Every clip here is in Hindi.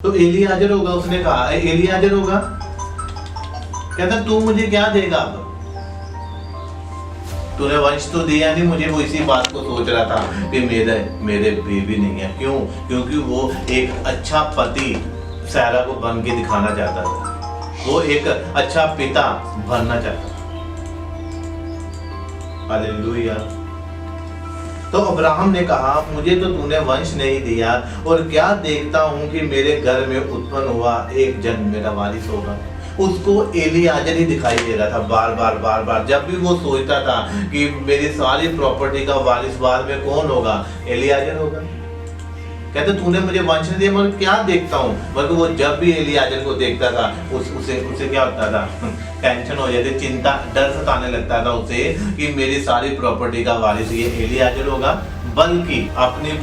तो एलियाजर होगा, उसने कहा एलियाजर होगा। कहता तू मुझे क्या देगा, अब तूने वंश तो दिया नहीं मुझे। वो इसी बात को सोच रहा था कि मेरे बेबी नहीं है। क्यों? क्योंकि वो एक अच्छा पति सारा को बन के दिखाना चाहता था, वो एक अच्छा पिता बनना चाहता था। हालेलुया। तो अब्राहम ने कहा मुझे तो तूने वंश नहीं दिया, और क्या देखता हूँ कि मेरे घर में उत्पन्न हुआ एक जन मेरा वारिस होगा। उसको एलियाजर ही दिखाई दे रहा था बार बार। जब भी वो सोचता था कि मेरी सारी प्रॉपर्टी का वारिस बाद में कौन होगा, एलियाजर होगा। कहते तूने मुझे वंश नहीं दिया, मगर क्या देखता हूँ। मगर वो जब भी एलियाजर को देखता था उसे क्या होता था, टेंशन हो जाती, चिंता, डर सताने लगता था उसे कि मेरी सारी प्रॉपर्टी का वारिस ये एलियाजर होगा, बल्कि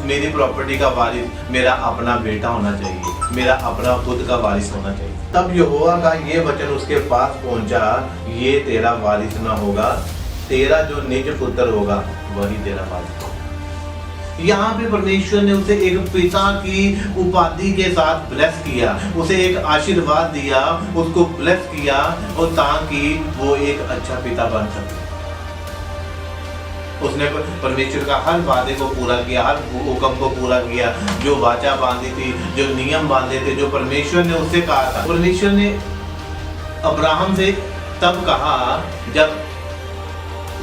मेरी प्रॉपर्टी का वारिस मेरा अपना बेटा होना चाहिए, मेरा अपना खुद का वारिस होना चाहिए। तब यहोवा का ये वचन उसके पास पहुंचा, ये तेरा वारिस ना होगा, तेरा जो निज पुत्र होगा वही तेरा वारिस होगा। यहाँ पे परमेश्वर ने उसे एक पिता की उपाधि के साथ ब्लेस किया, उसे एक आशीर्वाद दिया, उसको ब्लेस किया, और ताकि वो एक अच्छा पिता बन सके। उसने परमेश्वर का हर वादे को पूरा किया, हर हुक्म को पूरा किया, जो वाचा बांधी थी, जो नियम बांधे थे, जो परमेश्वर ने उससे कहा था। परमेश्वर ने अब्राहम से तब कहा जब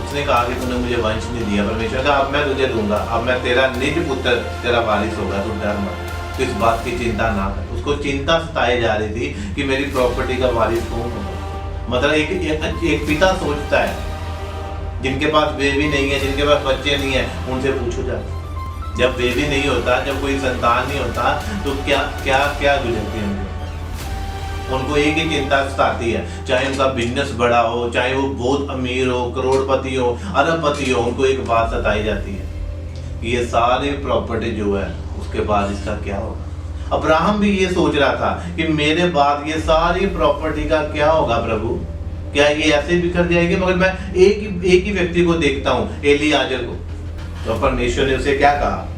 उसने कहा कि तूने मुझे वंश नहीं दिया। परमेश्वर कहा अब मैं तुझे दूंगा, अब मैं तेरा निज पुत्र तेरा वारिस होगा, तू डर मत, तो इस बात की चिंता ना कर। उसको चिंता सताई जा रही थी कि मेरी प्रॉपर्टी का वारिस कौन होगा। मतलब एक पिता सोचता है, जिनके पास बेबी नहीं है, जिनके पास बच्चे नहीं है, उनसे पूछो जा, जब बेबी नहीं होता, जब कोई संतान नहीं होता, तो क्या क्या क्या गुजरती है उनको एक ही चिंता सताती है। चाहे उनका बिजनेस बड़ा हो, चाहे वो बहुत अमीर हो, करोड़पति हो, अरबपति हो, उनको एक बात सताई जाती है, ये सारी प्रॉपर्टी जो है उसके बाद इसका क्या होगा। अब्राहम भी ये सोच रहा था कि मेरे बाद ये सारी प्रॉपर्टी का क्या होगा प्रभु, क्या ये ऐसे बिखर जाएगी। मगर मैं एक ही व्यक्ति को देखता हूँ, एलियाजर को। तो परमेश्वर ने उसे क्या कहा,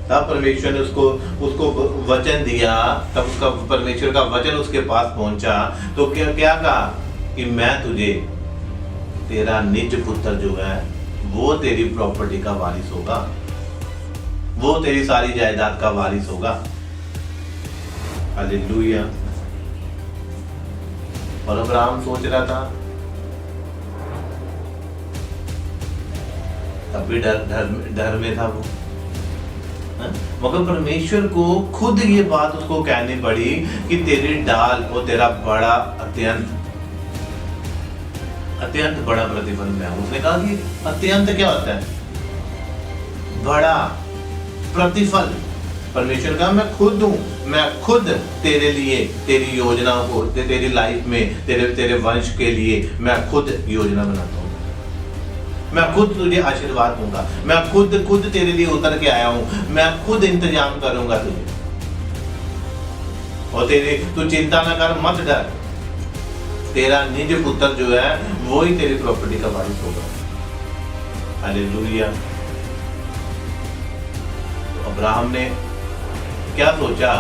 तब परमेश्वर ने उसको वचन दिया, तब उसका परमेश्वर का वचन उसके पास पहुंचा, तो क्या कहा कि मैं तुझे तेरा निज पुत्र जो है वो तेरी प्रॉपर्टी का वारिस होगा, वो तेरी सारी जायदाद का वारिस होगा। हालेलुया। और अब्राहम सोच रहा था, तब भी डर में था वो, मगर परमेश्वर को खुद ये बात उसको कहनी पड़ी कि तेरी डाल और तेरा बड़ा अत्यंत बड़ा प्रतिफल मैं हूं। उसने कहा कि अत्यंत क्या होता है, बड़ा प्रतिफल। परमेश्वर कहा मैं खुद हूं, मैं खुद तेरे लिए, तेरी योजनाओं को, तेरी लाइफ में, तेरे वंश के लिए मैं खुद योजना बनाता हूं, मैं खुद तुझे आशीर्वाद दूंगा, मैं खुद तेरे लिए उतर के आया हूं, मैं खुद इंतजाम करूंगा तुझे, और तू चिंता ना कर, मत डर, तेरा निज पुत्र जो है वो ही तेरी प्रॉपर्टी का वारिस होगा। हालेलुया। तो अब्राहम ने क्या सोचा,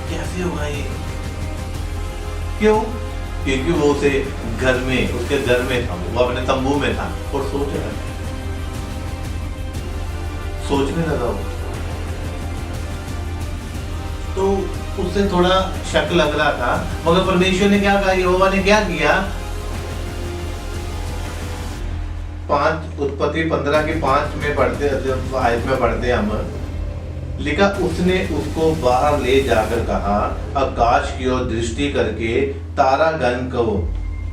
कैसे होगा ये, क्यों? क्योंकि वो उसके घर में था, वो अपने तंबू में था और सोचने लगा वो। तो उससे थोड़ा शक लग रहा था, मगर परमेश्वर ने क्या कहा, यहोवा ने क्या किया, 5 उत्पत्ति 15 की 5 में पढ़ते, आयत में पढ़ते हम, लिखा उसने उसको बाहर ले जाकर कहा, आकाश की ओर दृष्टि करके तारागण को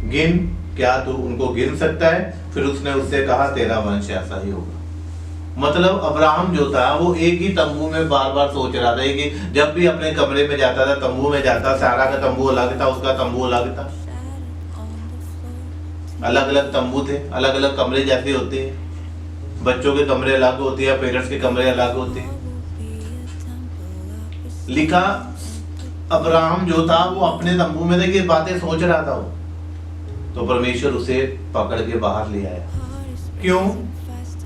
गिन, क्या तू उनको गिन सकता है? फिर उसने उससे कहा तेरा वंश ऐसा ही होगा। मतलब अब्राहम जो था वो एक ही तंबू में बार बार सोच रहा था कि जब भी अपने कमरे में जाता था, तंबू में जाता, सारा का तंबू अलग था, उसका तंबू अलग था, अलग अलग तंबू थे, अलग अलग कमरे जैसे होते हैं, बच्चों के कमरे अलग होते हैं, पेरेंट्स के कमरे अलग होते हैं। लिखा अब्राहम जो था वो अपने तंबू में देखिए बातें सोच रहा था वो, तो परमेश्वर उसे पकड़ के बाहर ले आया। क्यों?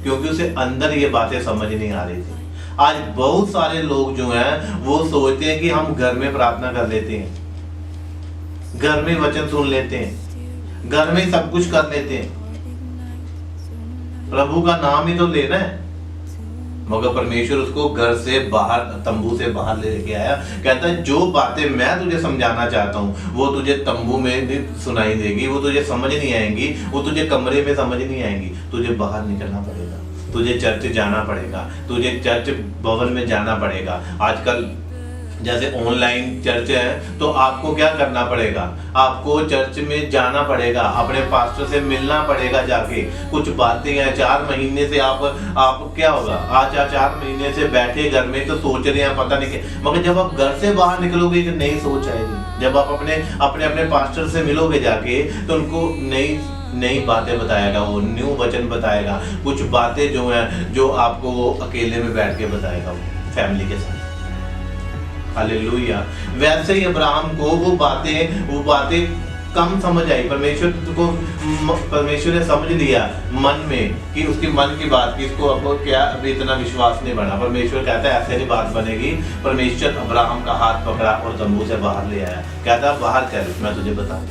क्योंकि उसे अंदर ये बातें समझ नहीं आ रही थी। आज बहुत सारे लोग जो हैं वो सोचते हैं कि हम घर में प्रार्थना कर लेते हैं, घर में वचन सुन लेते हैं, घर में सब कुछ कर लेते हैं, प्रभु का नाम ही तो लेना है। मगर परमेश्वर उसको घर से बाहर, तंबू से बाहर लेके आया। कहता है जो बातें मैं तुझे समझाना चाहता हूँ वो तुझे तंबू में नहीं सुनाई देगी, वो तुझे समझ नहीं आएंगी, वो तुझे कमरे में समझ नहीं आएंगी। तुझे बाहर निकलना पड़ेगा, तुझे चर्च जाना पड़ेगा, तुझे चर्च भवन में जाना पड़ेगा। आजकल जैसे ऑनलाइन चर्च है तो आपको क्या करना पड़ेगा, आपको चर्च में जाना पड़ेगा, अपने पास्टर से मिलना पड़ेगा जाके। कुछ बातें हैं 4 महीने से आप क्या होगा, आज 4 महीने से बैठे घर में तो सोच रहे हैं पता नहीं क्या, मगर जब आप घर से बाहर निकलोगे एक नई सोच आएगी। जब आप अपने पास्टर से मिलोगे जाके तो उनको नई बातें बताएगा, वो न्यू वचन बताएगा। कुछ बातें जो है जो आपको वो अकेले में बैठ के बताएगा, वो फैमिली के साथ। हालेलुया। वैसे ही अब्राहम को वो बातें कम समझ आई। परमेश्वर ने समझ लिया मन में कि उसके मन की बात की, इसको अब क्या अभी इतना विश्वास नहीं बना। परमेश्वर कहता है ऐसे नहीं बात बनेगी। परमेश्वर अब्राहम का हाथ पकड़ा और तंबू से बाहर ले आया। कहता बाहर चल, मैं तुझे बताता हूँ।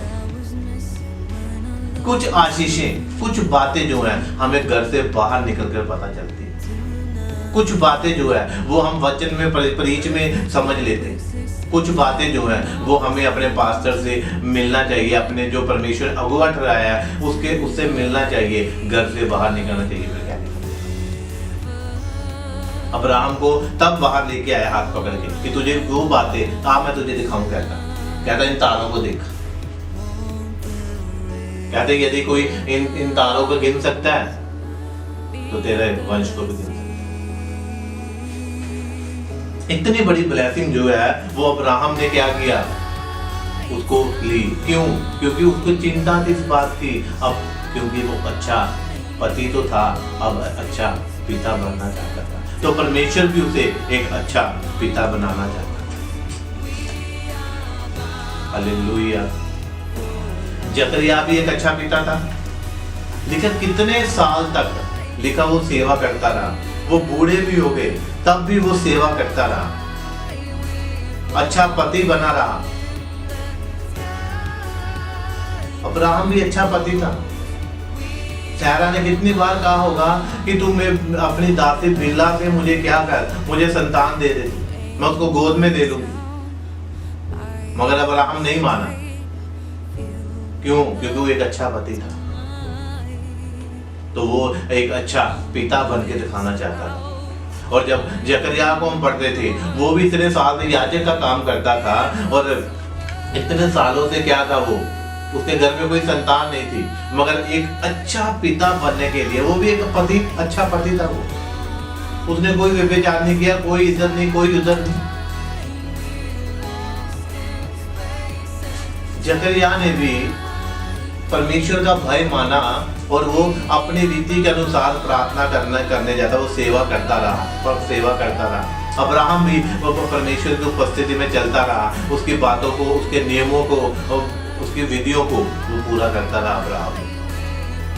कुछ आशीषें, कुछ बातें जो हैं हमें घर से बाहर निकल कर पता चलती है। कुछ बातें जो है वो हम वचन में प्रीच में समझ लेते हैं। कुछ बातें जो हैं वो हमें अपने पास्टर से मिलना चाहिए, अपने जो परमेश्वर अगुवा ठहराया है उससे मिलना चाहिए, घर से बाहर निकलना चाहिए। फिर क्या अब्राहम को तब बाहर लेके आया हाथ पकड़ के कि तुझे वो बातें मैं तुझे दिखाऊं। कहता इन तारों को देख। कहते यदि कोई इन तारों को गिन सकता है तो तेरे वंश को भी गिन सकता है। इतनी बड़ी ब्लेसिंग जो है वो अब्राहम ने क्या किया, उसको ली। क्यों? क्योंकि उसको चिंता थी इस बात की, अब क्योंकि वो अच्छा पति तो था, अब अच्छा पिता बनना चाहता था। तो परमेश्वर भी उसे एक अच्छा पिता बनाना चाहता था। हालेलुया। जकरिया भी एक अच्छा पिता था। लिखा कितने साल तक लिखा वो सेवा करता रहा, वो बूढ़े भी हो गए तब भी वो सेवा करता रहा, अच्छा पति बना रहा। अब्राहम भी अच्छा पति था। सारा ने कितनी बार कहा होगा कि तू अपनी दासी बिल्हा से मुझे क्या कर, मुझे संतान दे दे, मैं उसको गोद में दे लूंगी। मगर अब्राहम नहीं माना। क्यों? क्योंकि वो एक अच्छा पति था, तो वो एक अच्छा पिता बन के दिखाना चाहता था। और जब जकरिया को हम पढ़ते थे वो भी इतने साल से याजक का काम करता था और इतने सालों से क्या था, वो उसके घर में कोई संतान नहीं थी, मगर एक अच्छा पिता बनने के लिए वो भी एक पति, अच्छा पति था। वो उसने कोई व्यभिचार नहीं किया, कोई इज्जत नहीं, कोई उज्जत नहीं। जकरिया ने भी परमेश्वर का भय माना और वो अपनी रीति के अनुसार प्रार्थना करने जाता, वो सेवा करता रहा। अब्राहम भी वो परमेश्वर की उपस्थिति में चलता रहा, उसकी बातों को, उसके नियमों को, उसकी विधियों को वो पूरा करता रहा। अब्राहम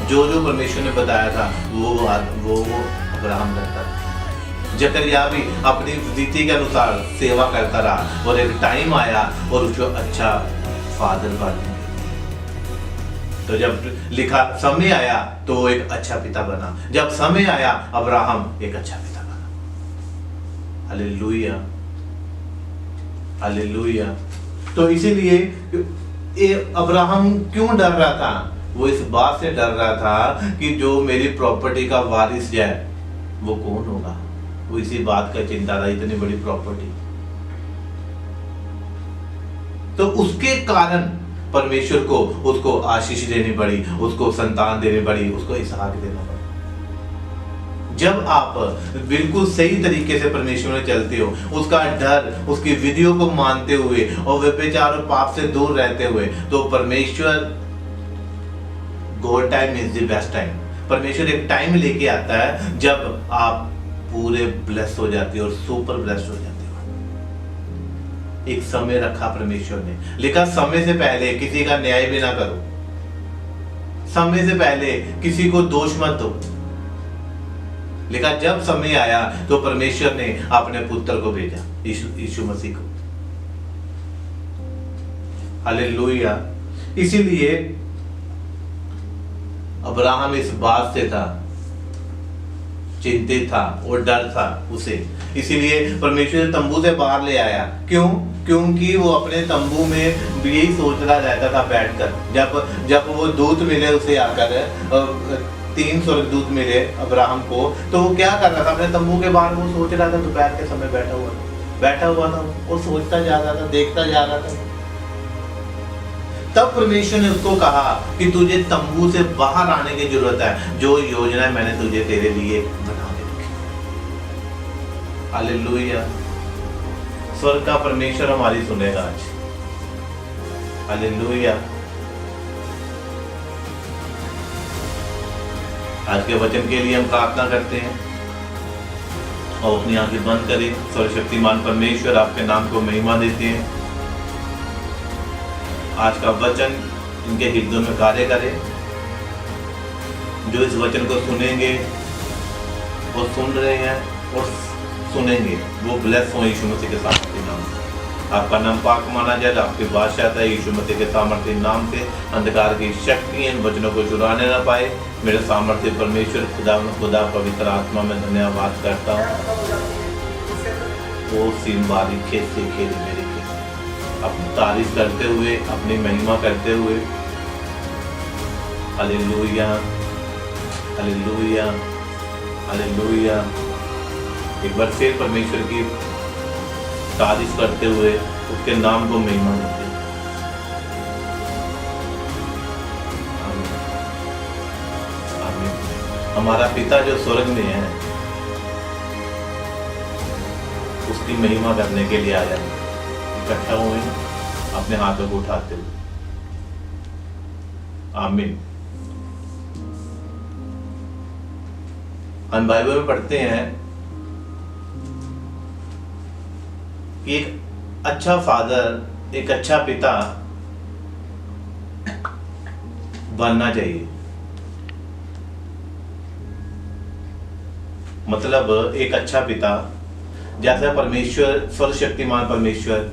जो परमेश्वर ने बताया था वो अब्राहम करता था। जकरिया भी अपनी रीति के अनुसार सेवा करता रहा और एक टाइम आया और उसको अच्छा फादर बन। तो जब लिखा समय आया तो वो एक अच्छा पिता बना। जब समय आया अब्राहम एक अच्छा पिता बना। Hallelujah, hallelujah. तो इसीलिए अब्राहम क्यों डर रहा था? वो इस बात से डर रहा था कि जो मेरी प्रॉपर्टी का वारिस जाए वो कौन होगा। वो इसी बात का चिंता था, इतनी बड़ी प्रॉपर्टी। तो उसके कारण परमेश्वर को उसको आशीष देनी पड़ी, उसको संतान देनी पड़ी, उसको इसहाक देना पड़ा। जब आप बिल्कुल सही तरीके से परमेश्वर में चलते हो, उसका डर, उसकी विधियों को मानते हुए और व्यभिचार और पाप से दूर रहते हुए, तो परमेश्वर God time is the best time. परमेश्वर एक टाइम लेके आता है जब आप पूरे ब्लेस हो जाते हो और सुपर ब्लेस्ड हो जाते हो। एक समय रखा परमेश्वर ने, लिखा समय से पहले किसी का न्याय भी ना करो, समय से पहले किसी को दोष मत दो। लेकिन जब समय आया तो परमेश्वर ने अपने पुत्र को भेजा, यीशु मसीह को। हालेलुया। इसीलिए अब्राहम इस बात से था, चिंतित था और डर था उसे, इसीलिए परमेश्वर तंबू से बाहर ले आया। क्यों? क्योंकि वो अपने तंबू में यही सोचता रहता था बैठकर। जब वो दूत मिले उसे आकर, 3 स्वर्गदूत मिले अब्राहम को, तो वो क्या कर रहा था? अपने तंबू के बाहर वो सोच रहा था, दोपहर के समय बैठा हुआ था और सोचता जा रहा था, देखता जा रहा था। तब परमेश्वर ने उसको कहा कि तुझे तंबू से बाहर आने की जरूरत है, जो योजना मैंने तुझे तेरे लिए बना के रखी। हालेलुया। स्वर्ग का परमेश्वर हमारी सुनेगा आज। हालेलुया। आज के वचन के लिए हम प्रार्थना करते हैं और अपनी आंखें बंद करें। सर्वशक्तिमान परमेश्वर आपके नाम को महिमा देते हैं। आज का वचन इनके हृदयों में कार्य करे। जो इस वचन को सुनेंगे, वो सुन रहे हैं और सुनेंगे, वो ब्लेस हो यीशु मसीह के सामर्थ्य नाम से। आपका नाम पाक माना जाए, आपकी बादशाह है यीशु मसीह के सामर्थ्य नाम से। अंधकार की शक्ति इन वचनों को चुराने न पाए। मेरे सामर्थ्य परमेश्वर खुदा पवित्र आत्मा में धन्यवाद करता हूँ। वो सीन बारीक से खेल मेरे अपनी तारीफ करते हुए, अपनी महिमा करते हुए। Hallelujah, hallelujah, hallelujah. एक बार फिर परमेश्वर की तारीफ करते हुए उसके नाम को महिमा देते हैं। आमीन। हमारा पिता जो स्वर्ग में है, उसकी महिमा करने के लिए आया। इकट्ठा हुए अपने हाथों को उठाते हुए। आमीन। हम बाइबल में पढ़ते हैं कि एक अच्छा फादर, एक अच्छा पिता बनना चाहिए। मतलब एक अच्छा पिता, जैसा परमेश्वर, सर्वशक्तिमान परमेश्वर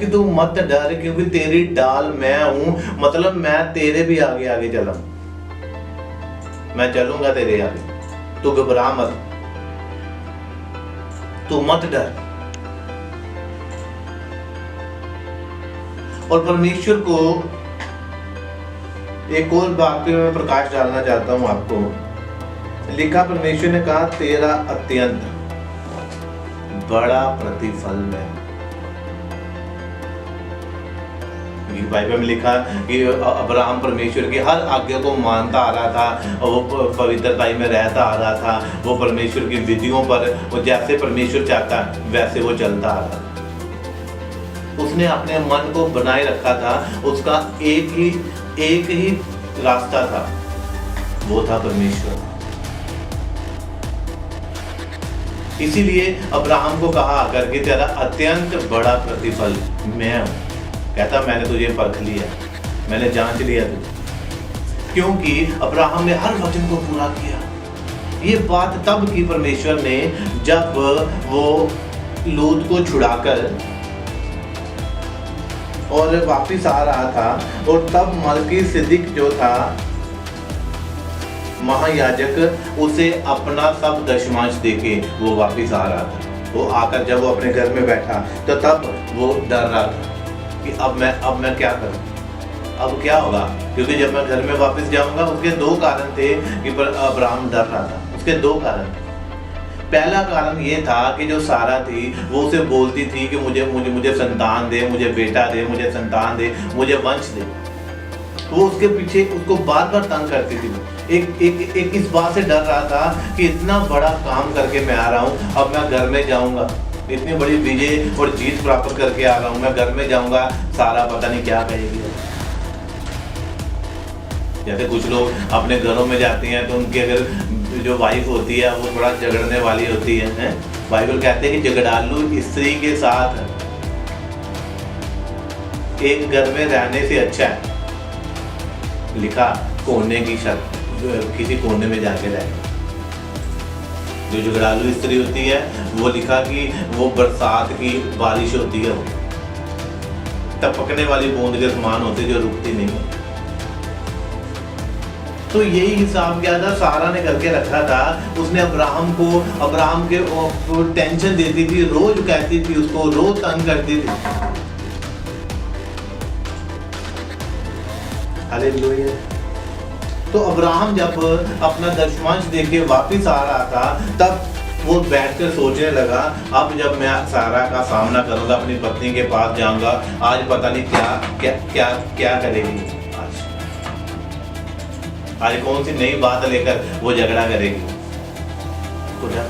कि तू मत डर क्योंकि तेरी ढाल मैं हूं, मतलब मैं तेरे भी आगे आगे चला, मैं चलूंगा तेरे आगे, तू घबरा मत, तू मत डर। और परमेश्वर को एक और बात पे मैं प्रकाश डालना चाहता हूं आपको। लिखा, परमेश्वर ने कहा तेरा अत्यंत बड़ा प्रतिफल है। बाइबल में लिखा कि अब्राहम परमेश्वर की हर आज्ञा को मानता आ रहा था, वो पवित्रताई में रहता आ रहा था, वो परमेश्वर की विधियों पर वो जैसे परमेश्वर चाहता वैसे वो चलता आ रहा था। उसने अपने मन को बनाए रखा था, उसका एक ही रास्ता था, वो था परमेश्वर। इसीलिए अब्राहम को कहा करके तेरा अत्यंत बड़ा प्रतिफल मैं हूं। कहता मैंने तुझे परख लिया, मैंने जांच लिया तुझे, क्योंकि अब्राहम ने हर वचन को पूरा किया। ये बात तब की परमेश्वर ने जब वो लूत को छुड़ाकर और वापिस आ रहा था, और तब मलकीसिदक जो था महायाजक, उसे अपना सब दशमांश देके वो वापिस आ रहा था। वो आकर जब वो अपने घर में बैठा तो तब वो डर रहा था कि अब मैं क्या करूं, अब क्या होगा, क्योंकि जब मैं घर में वापस जाऊंगा। उसके दो कारण थे कि अब्राहम डर रहा था। उसके दो कारण, पहला कारण ये था कि जो सारा थी वो उसे बोलती थी कि मुझे संतान दे, मुझे बेटा दे, मुझे संतान दे, मुझे वंश दे। वो उसके पीछे उसको बार बार तंग करती थी। एक इस बात से डर रहा था कि इतना बड़ा काम करके मैं आ रहा हूँ, अब मैं घर में जाऊंगा, इतनी बड़ी विजय और जीत प्राप्त करके आ रहा हूँ, मैं घर में जाऊंगा, सारा पता नहीं क्या कहेगी। जैसे कुछ लोग अपने घरों में जाते हैं तो उनकी अगर जो वाइफ होती है वो थोड़ा झगड़ने वाली होती है। बाइबल कहते हैं कि झगड़ालू स्त्री के साथ एक घर में रहने से अच्छा है, लिखा, कोने की छत, किसी कोने में जाके रहे। जो झगड़ालू स्त्री होती है वो लिखा कि वो बरसात की बारिश होती है, वो टपकने वाली बूंद के समान होती है जो रुकती नहीं है। तो यही हिसाब क्या था सारा ने करके रखा था। उसने अब्राहम के टेंशन देती थी, रोज कहती थी उसको, रोज तंग करती थी। हालेलुया। तो अब्राहम जब अपना दशमांश देके वापिस आ रहा था तब वो बैठकर सोचने लगा, अब जब मैं सारा का सामना करूंगा, अपनी पत्नी के पास जाऊंगा, आज पता नहीं क्या क्या क्या क्या करेगी, आज कौन सी नई बात लेकर वो झगड़ा करेगी। तो डर।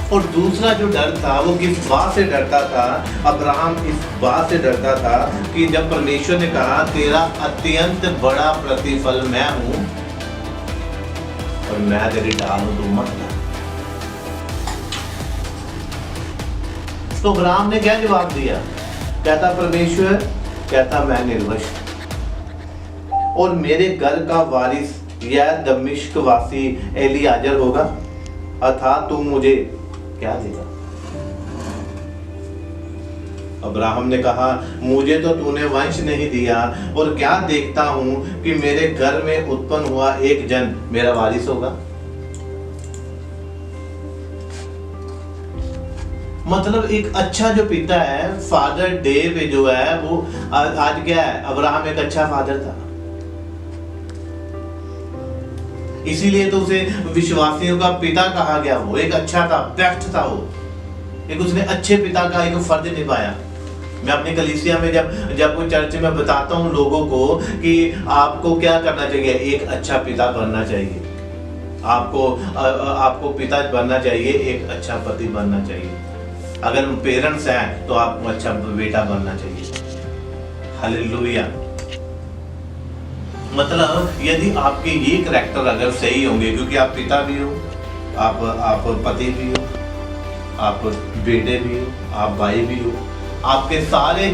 और दूसरा जो डर था वो किस बात से डरता था? अब्राहम इस बात से डरता था कि जब परमेश्वर ने कहा तेरा अत्यंत बड़ा प्रतिफल मैं हूं और मैं तेरी ढाल हूं, तू मत डर। तो अब्राहम ने क्या जवाब दिया? कहता परमेश्वर, कहता मैं निर्वंश और मेरे घर का वारिस यह दमिश्क वासी एलीआजर होगा, अर्थात तू मुझे क्या देगा? अब्राहम ने कहा, मुझे तो तूने वंश नहीं दिया और क्या देखता हूं कि मेरे घर में उत्पन्न हुआ एक जन मेरा वारिस होगा। मतलब एक अच्छा जो पिता है, फादर डे पे जो है वो आज क्या है, अब्राहम एक अच्छा फादर था। इसीलिए तो उसे विश्वासियों का पिता कहा गया। वो एक अच्छा था, बेस्ट था, वो एक उसने अच्छे पिता का एक फर्ज निभाया। मैं अपनी कलीसिया में जब कोई चर्च में बताता हूँ लोगों को कि आपको क्या करना चाहिए, एक अच्छा पिता बनना चाहिए, आपको पिता बनना चाहिए, एक अच्छा पति बनना चाहिए, अगर पेरेंट्स हैं तो आपको अच्छा बेटा बनना चाहिए। हालेलुया। मतलब यदि आपके ये करैक्टर अगर सही होंगे, क्योंकि आप पिता भी हो, आप पति भी हो, आप बेटे भी हो, आप भाई भी हो, आपके सारे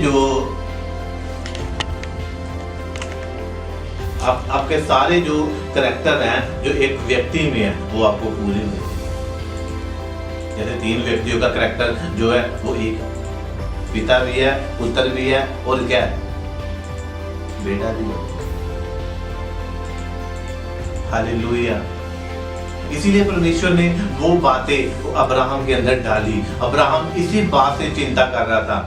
आपके सारे जो करैक्टर हैं जो एक व्यक्ति में है वो आपको पूरे होंगे। जैसे 3 व्यक्तियों का करैक्टर जो है वो एक है। पिता भी है, पुत्र भी है और क्या है, बेटा भी है। हालेलुया। इसीलिए परमेश्वर ने वो बातें अब्राहम के अंदर डाली। अब्राहम इसी बात से चिंता कर रहा था,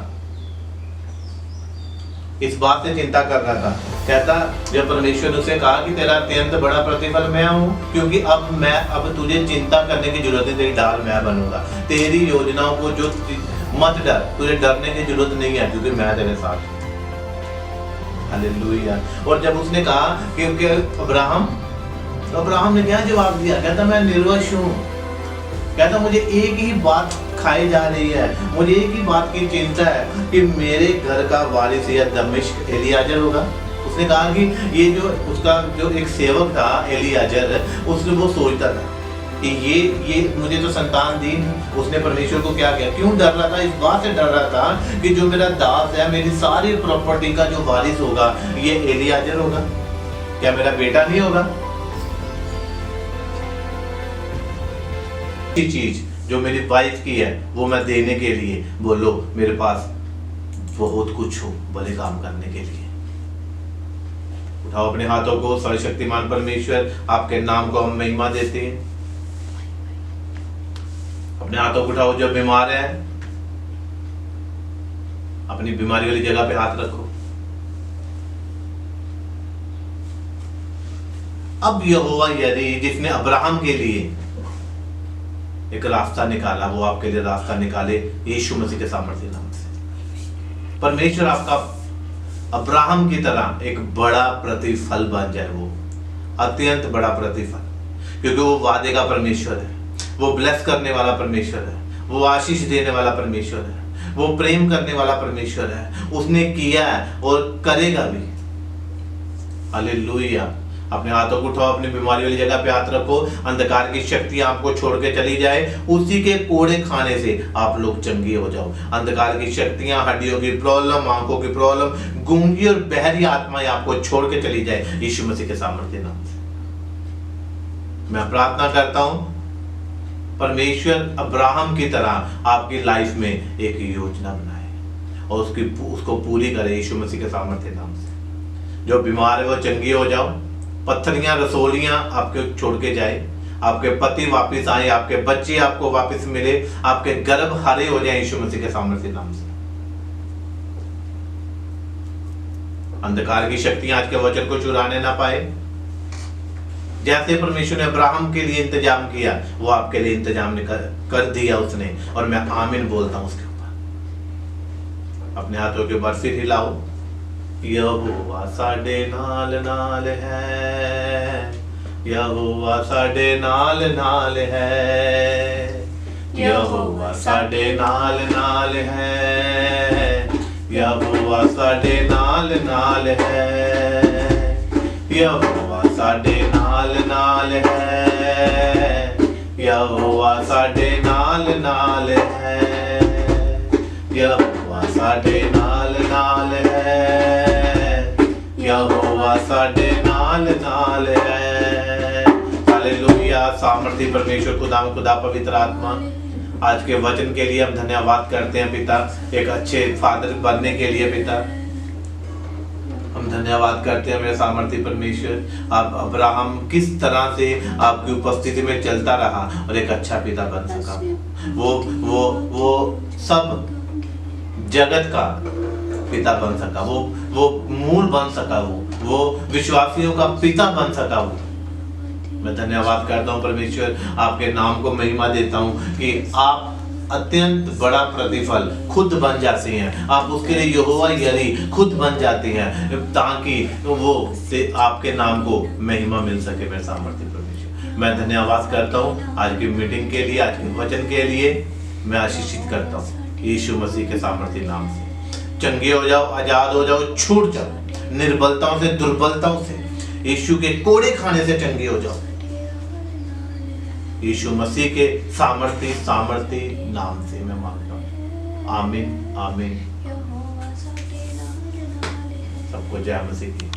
इस बात से चिंता कर रहा था। कहता, जब परमेश्वर ने उसे कहा कि तेरा अत्यंत बड़ा प्रतिफल मैं हूँ, क्योंकि अब तुझे चिंता करने की जरूरत नहीं, तेरी ढाल मैं बनूंगा। तेरी योजनाओं को जो मत डर, तुझे डरने की जरूरत नहीं है, क्योंकि मैं तेरे साथ हूँ। हालेलुया। और जब उसने कहा क्योंकि अब्राहम ने क्या जवाब दिया? कहता, मैं निर्वंश हूँ। कहता, मुझे एक ही बात खाई जा रही है, मुझे एक ही बात की चिंता है कि मेरे घर का वारिस या दमिश्क एलियाजर होगा। उसने कहा कि ये जो उसका जो एक सेवक था एलियाजर, उसने वो सोचता था कि ये मुझे तो संतान दी नहीं। उसने परमेश्वर को क्या किया? क्यों डर रहा था? इस बात से डर रहा था कि जो मेरा दास है, मेरी सारी प्रॉपर्टी का जो वारिस होगा, ये एलियाजर होगा, क्या मेरा बेटा नहीं होगा? चीज जो मेरी वाइफ की है वो मैं देने के लिए, बोलो मेरे पास बहुत कुछ हो भले काम करने के लिए। उठाओ अपने हाथों को। सर्वशक्तिमान परमेश्वर, आपके नाम को हम महिमा देते हैं। अपने हाथों को उठाओ। जो बीमार है अपनी बीमारी वाली जगह पे हाथ रखो। अब यहोवा यरी, जिसने अब्राहम के लिए एक रास्ता निकाला, वो आपके लिए रास्ता निकाले यीशु मसीह के सामर्थ्य नाम से। परमेश्वर आपका अब्राहम की तरह एक बड़ा प्रतिफल बन जाए, वो अत्यंत बड़ा प्रतिफल, क्योंकि वो वादे का परमेश्वर है, वो ब्लेस करने वाला परमेश्वर है, वो आशीष देने वाला परमेश्वर है, वो प्रेम करने वाला परमेश्वर है। उसने किया है और करेगा भी। हालेलुया। अपने हाथों को उठाओ, अपनी बीमारी वाली जगह पे हाथ रखो। अंधकार की शक्ति आपको छोड़ के चली जाए, उसी के कोड़े खाने से आप लोग चंगे हो जाओ। अंधकार की शक्तियां, हड्डियों की प्रॉब्लम, आंखों की प्रॉब्लम, गूंगी और बहरी आत्माएं आपको छोड़ के चली जाए यीशु मसीह के सामर्थ्य नाम से। मैं प्रार्थना करता हूं परमेश्वर अब्राहम की तरह आपकी लाइफ में एक योजना बनाए और उसको पूरी करे यीशु मसीह के सामर्थ्य नाम से। जो बीमार है वो चंगी हो जाओ। पत्थरियां, रसोलियां आपके छोड़ के जाए, आपके पति वापस आए, आपके बच्चे आपको वापस मिले, आपके गर्भ हरे हो जाए यीशु मसीह के सामर्थ्य नाम से। अंधकार की शक्तियां आज के वचन को चुराने ना पाए। जैसे परमेश्वर ने अब्राहम के लिए इंतजाम किया, वो आपके लिए इंतजाम कर दिया उसने, और मैं आमीन बोलता हूं उसके ऊपर। अपने हाथों के ऊपर सिर हिलाओ। यहोवा साडे नाल नाल है, यहोवा साडे नाल नाल है, यहोवा साडे नाल नाल है, यहोवा साडे नाल नाल है, यहोवा साडे नाल नाल है, यहोवा साडे नाल नाल है, यहोवा साडे नाल नाल है, यहोवा साडे नाल नाल है। हालेलुया। सामर्थी परमेश्वर खुदा पवित्र आत्मा, आज के वचन के लिए हम धन्यवाद करते हैं पिता, एक अच्छे फादर बनने के लिए पिता हम धन्यवाद करते हैं। मेरे सामर्थी परमेश्वर, आप अब्राहम किस तरह से आपकी उपस्थिति में चलता रहा और एक अच्छा पिता बन सका, वो सब जगत का पिता बन सका, वो मूल बन सका, वो विश्वासियों का पिता बन सका। वो मैं धन्यवाद करता हूँ परमेश्वर, आपके नाम को महिमा देता हूँ कि आप अत्यंत बड़ा प्रतिफल खुद बन जाते हैं। आप उसके लिए यहोवा यरी खुद बन जाते हैं, ताकि वो से आपके नाम को महिमा मिल सके। मेरे सामर्थ्य परमेश्वर, मैं धन्यवाद करता हूँ आज की मीटिंग के लिए, आज के वचन के लिए मैं आशीषित करता हूँ यीशु मसीह के सामर्थ्य नाम से। चंगे हो जाओ, आजाद हो जाओ, छूट जाओ निर्बलताओं से, दुर्बलताओं से, यीशु के कोड़े खाने से चंगे हो जाओ यीशु मसीह के सामर्थ्य नाम से मैं मांगता हूँ। आमीन आमीन। सबको जय मसीह की।